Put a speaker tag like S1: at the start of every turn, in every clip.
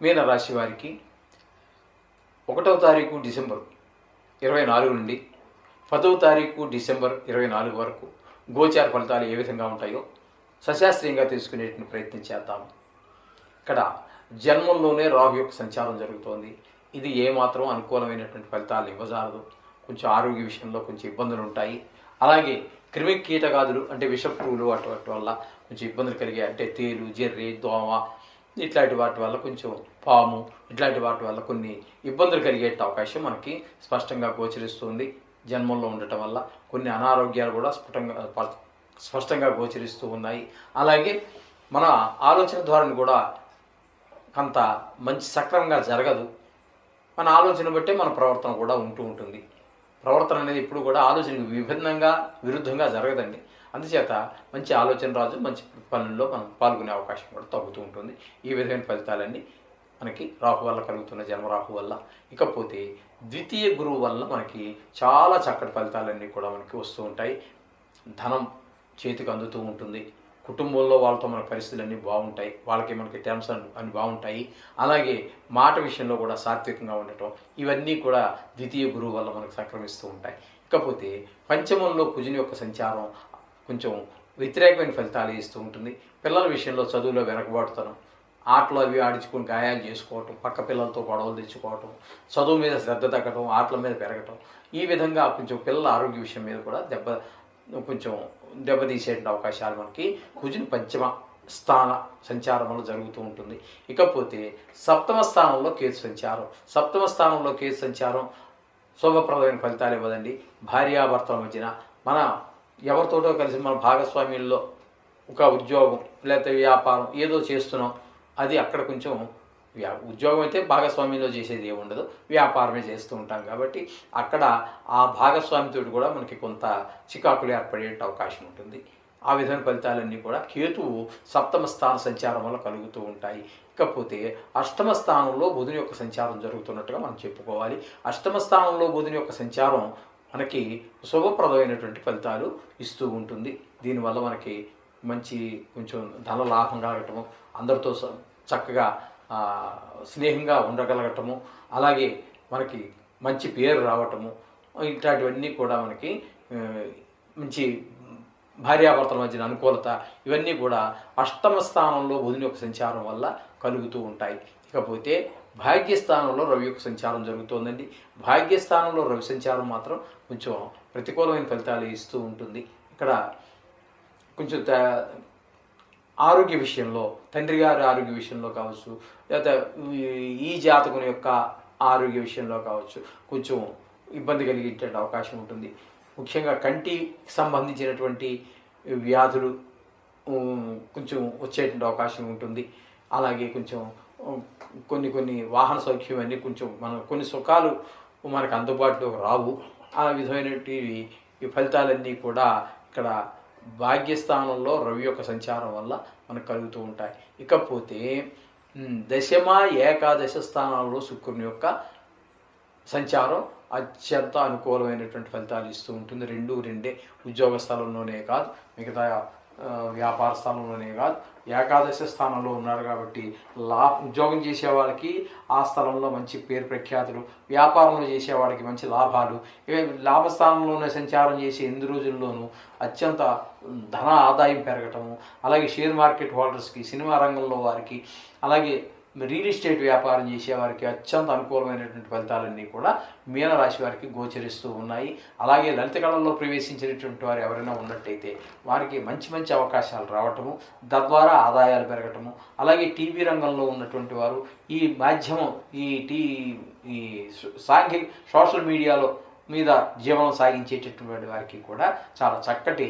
S1: మీనరాశి వారికి 1వ తారీఖు డిసెంబర్ 24 నుండి 10వ తారీఖు డిసెంబర్ 24 వరకు గోచార ఫలితాలు ఏ విధంగా ఉంటాయో సశాస్త్రీయంగా తెలుసుకునేటువంటి ప్రయత్నం చేద్దాము. ఇక్కడ జన్మంలోనే రాహు యొక్క సంచారం జరుగుతోంది. ఇది ఏమాత్రం అనుకూలమైనటువంటి ఫలితాలు ఇవ్వజాలదు. కొంచెం ఆరోగ్య విషయంలో కొంచెం ఇబ్బందులు ఉంటాయి. అలాగే క్రిమి కీటకాదులు అంటే విషపురుగులు వాటి వల్ల కొంచెం ఇబ్బందులు కలిగాయి. అంటే తేలు, జెర్రి, దోమ ఇట్లాంటి వాటి వల్ల, కొంచెం పాము ఇట్లాంటి వాటి వల్ల కొన్ని ఇబ్బందులు కలిగే అవకాశం మనకి స్పష్టంగా గోచరిస్తుంది. జన్మంలో ఉండటం వల్ల కొన్ని అనారోగ్యాలు కూడా స్పష్టంగా గోచరిస్తూ ఉన్నాయి. అలాగే మన ఆలోచన ధోరణి కూడా కొంత మంచి సక్రమంగా జరగదు. మన ఆలోచన బట్టే మన ప్రవర్తన కూడా ఉంటుంది. ప్రవర్తన అనేది ఇప్పుడు కూడా ఆలోచనకు విరుద్ధంగా జరగదండి. అందుచేత మంచి ఆలోచన రాజు మంచి పనుల్లో మనం పాల్గొనే అవకాశం కూడా తగ్గుతూ ఉంటుంది. ఈ విధమైన ఫలితాలన్నీ మనకి రాహు వల్ల కలుగుతున్న జన్మరాహు వల్ల. ఇకపోతే ద్వితీయ గురువు వల్ల మనకి చాలా చక్కటి ఫలితాలన్నీ కూడా మనకి వస్తూ ఉంటాయి. ధనం చేతికి అందుతూ ఉంటుంది. కుటుంబంలో వాళ్ళతో మన పరిస్థితులన్నీ బాగుంటాయి. వాళ్ళకి మనకి టర్మ్స్ అని బాగుంటాయి. అలాగే మాట విషయంలో కూడా సాత్వికంగా ఉండటం, ఇవన్నీ కూడా ద్వితీయ గురువు వల్ల మనకు సంక్రమిస్తూ ఉంటాయి. ఇకపోతే పంచమంలో కుజుని యొక్క సంచారం కొంచెం వ్యతిరేకమైన ఫలితాలు ఇస్తూ ఉంటుంది. పిల్లల విషయంలో చదువులో వెనకబడుతనం, ఆటలు అవి ఆడించుకొని గాయాలు చేసుకోవటం, పక్క పిల్లలతో గొడవలు తెచ్చుకోవటం, చదువు మీద శ్రద్ధ తగ్గటం, ఆటల మీద పెరగటం, ఈ విధంగా కొంచెం పిల్లల ఆరోగ్య విషయం మీద కూడా దెబ్బతీసే అవకాశాలు మనకి కుజుని పంచమ స్థాన సంచారంలో జరుగుతూ ఉంటుంది. ఇకపోతే సప్తమ స్థానంలో కేతు సంచారం శుభప్రదమైన ఫలితాలు ఇవ్వదండి. భార్యాభర్తల మధ్యన మన ఎవరితోటో కలిసి మన భాగస్వామ్యంలో ఒక ఉద్యోగం లేకపోతే వ్యాపారం ఏదో చేస్తున్నాం, అది అక్కడ కొంచెం ఉద్యోగం అయితే భాగస్వామ్యంలో చేసేది ఏమి ఉండదు, వ్యాపారమే చేస్తూ ఉంటాం కాబట్టి అక్కడ ఆ భాగస్వామితో కూడా మనకి కొంత చికాకులు ఏర్పడే అవకాశం ఉంటుంది. ఆ విధమైన ఫలితాలన్నీ కూడా కేతువు సప్తమ స్థాన సంచారం వల్ల కలుగుతూ ఉంటాయి. ఇకపోతే అష్టమ స్థానంలో బుధుని యొక్క సంచారం జరుగుతున్నట్టుగా మనం చెప్పుకోవాలి. అష్టమ స్థానంలో బుధుని యొక్క సంచారం మనకి శుభప్రదమైనటువంటి ఫలితాలు ఇస్తూ ఉంటుంది. దీనివల్ల మనకి మంచి కొంచెం ధన లాభం కలగటము, అందరితో చక్కగా స్నేహంగా ఉండగలగటము, అలాగే మనకి మంచి పేరు రావటము, ఇట్లాంటివన్నీ కూడా మనకి మంచి భార్యాభర్తల మధ్యన అనుకూలత, ఇవన్నీ కూడా అష్టమ స్థానంలో బుధుని యొక్క సంచారం వల్ల కలుగుతూ ఉంటాయి. ఇకపోతే భాగ్యస్థానంలో రవి యొక్క సంచారం జరుగుతోందండి. భాగ్యస్థానంలో రవి సంచారం మాత్రం కొంచెం ప్రతికూలమైన ఫలితాలు ఇస్తూ ఉంటుంది. ఇక్కడ కొంచెం ఆరోగ్య విషయంలో, తండ్రి గారి ఆరోగ్య విషయంలో కావచ్చు, లేదా ఈ జాతకుని యొక్క ఆరోగ్య విషయంలో కావచ్చు కొంచెం ఇబ్బంది కలిగే అవకాశం ఉంటుంది. ముఖ్యంగా కంటికి సంబంధించినటువంటి వ్యాధులు కొంచెం వచ్చేటువంటి అవకాశం ఉంటుంది. అలాగే కొంచెం కొన్ని వాహన సౌఖ్యం అన్నీ కొంచెం కొన్ని సుఖాలు మనకు అందుబాటులో రావు. ఆ విధమైనటువంటి ఈ ఫలితాలన్నీ కూడా ఇక్కడ భాగ్యస్థానంలో రవి యొక్క సంచారం వల్ల మనకు కలుగుతూ ఉంటాయి. ఇకపోతే దశమ ఏకాదశ స్థానాల్లో శుక్రుని యొక్క సంచారం అత్యంత అనుకూలమైనటువంటి ఫలితాలు ఇస్తూ ఉంటుంది. రెండే ఉద్యోగ స్థలంలోనే కాదు, మిగతా వ్యాపార స్థలంలోనే కాదు, ఏకాదశ స్థానంలో ఉన్నారు కాబట్టి ఉద్యోగం చేసే వాళ్ళకి ఆ స్థలంలో మంచి పేరు ప్రఖ్యాతులు, వ్యాపారంలో చేసే వాళ్ళకి మంచి లాభాలు, లాభస్థానంలోనే సంచారం చేసే 8 రోజుల్లోనూ అత్యంత ధన ఆదాయం పెరగటము, అలాగే షేర్ మార్కెట్ హోల్డర్స్కి, సినిమా రంగంలో వారికి, అలాగే రియల్ ఎస్టేట్ వ్యాపారం చేసేవారికి అత్యంత అనుకూలమైనటువంటి ఫలితాలన్నీ కూడా మీనరాశి వారికి గోచరిస్తూ ఉన్నాయి. అలాగే లలిత కళల్లో ప్రవేశించినటువంటి వారు ఎవరైనా ఉన్నట్టయితే వారికి మంచి అవకాశాలు రావటము, తద్వారా ఆదాయాలు పెరగటము, అలాగే టీవీ రంగంలో ఉన్నటువంటి వారు ఈ మాధ్యమం ఈ సోషల్ మీడియాలో మీద జీవనం సాగించేటటువంటి వారికి కూడా చాలా చక్కటి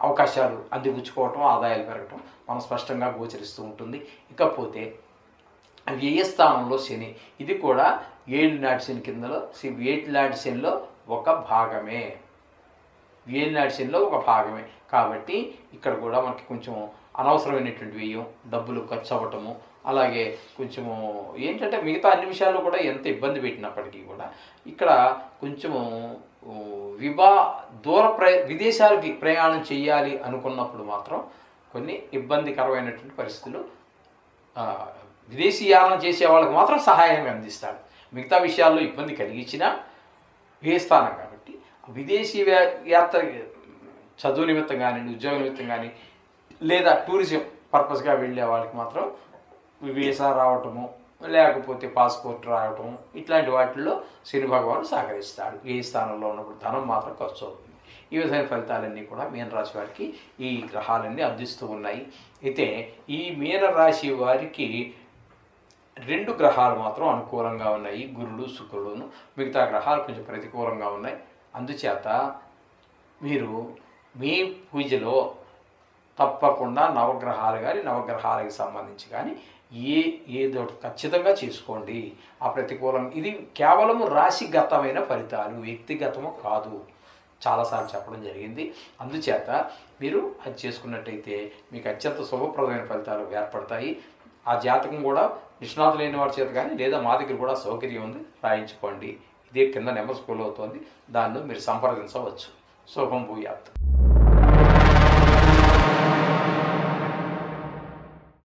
S1: అవకాశాలు అందిపుచ్చుకోవటం, ఆదాయాలు పెరగటం మనం స్పష్టంగా గోచరిస్తూ ఉంటుంది. ఇకపోతే వ్యయస్థానంలో శని, ఇది కూడా ఏలినాటి శని కిందలో, ఏలినాటి శనిలో ఒక భాగమే, కాబట్టి ఇక్కడ కూడా మనకి కొంచెం అనవసరమైనటువంటి వ్యయం, డబ్బులు ఖర్చు అవ్వటము, అలాగే కొంచెము ఏంటంటే మిగతా అన్ని విషయాల్లో కూడా ఎంత ఇబ్బంది పెట్టినప్పటికీ కూడా ఇక్కడ కొంచెము విదేశాలకి ప్రయాణం చేయాలి అనుకున్నప్పుడు మాత్రం కొన్ని ఇబ్బందికరమైనటువంటి పరిస్థితులు విదేశీయానం చేసే వాళ్ళకి మాత్రం సహాయంగా అందిస్తాడు. మిగతా విషయాల్లో ఇబ్బంది కలిగించినా వేస్తాను కాబట్టి విదేశీ యాత్ర చదువు నిమిత్తం కానీ ఉద్యోగ నిమిత్తం కానీ లేదా టూరిజం పర్పస్గా వెళ్ళే వాళ్ళకి మాత్రం వీసా రావటము లేకపోతే పాస్పోర్ట్ రావటము ఇట్లాంటి వాటిల్లో శని భగవానుడు సహకరిస్తాడు. ఏ స్థానంలో ఉన్నప్పుడు ధనం మాత్రం ఖర్చు అవుతుంది. ఈ విధమైన ఫలితాలన్నీ కూడా మీనరాశి వారికి ఈ గ్రహాలన్నీ అందిస్తూ ఉన్నాయి. అయితే ఈ మీనరాశి వారికి 2 గ్రహాలు మాత్రం అనుకూలంగా ఉన్నాయి, గురుడు శుక్రుడును. మిగతా గ్రహాలు కొంచెం ప్రతికూలంగా ఉన్నాయి. అందుచేత మీరు మీ పూజలో తప్పకుండా నవగ్రహాలు కానీ నవగ్రహాలకు సంబంధించి కానీ ఏదో ఖచ్చితంగా చేసుకోండి. ఆ ప్రతికూలం ఇది కేవలము రాశిగతమైన ఫలితాలు, వ్యక్తిగతము కాదు, చాలాసార్లు చెప్పడం జరిగింది. అందుచేత మీరు అది చేసుకున్నట్టయితే మీకు అత్యంత శుభప్రదమైన ఫలితాలు ఏర్పడతాయి. ఆ జాతకం కూడా నిష్ణాతులైన వారి చేత కానీ లేదా మా దగ్గర కూడా సౌకర్యం ఉంది, రాయించుకోండి. ఇదే కింద నెంబర్ స్కూల్ అవుతుంది, దానిలో మీరు సంప్రదించవచ్చు. శుభం భూయాత్.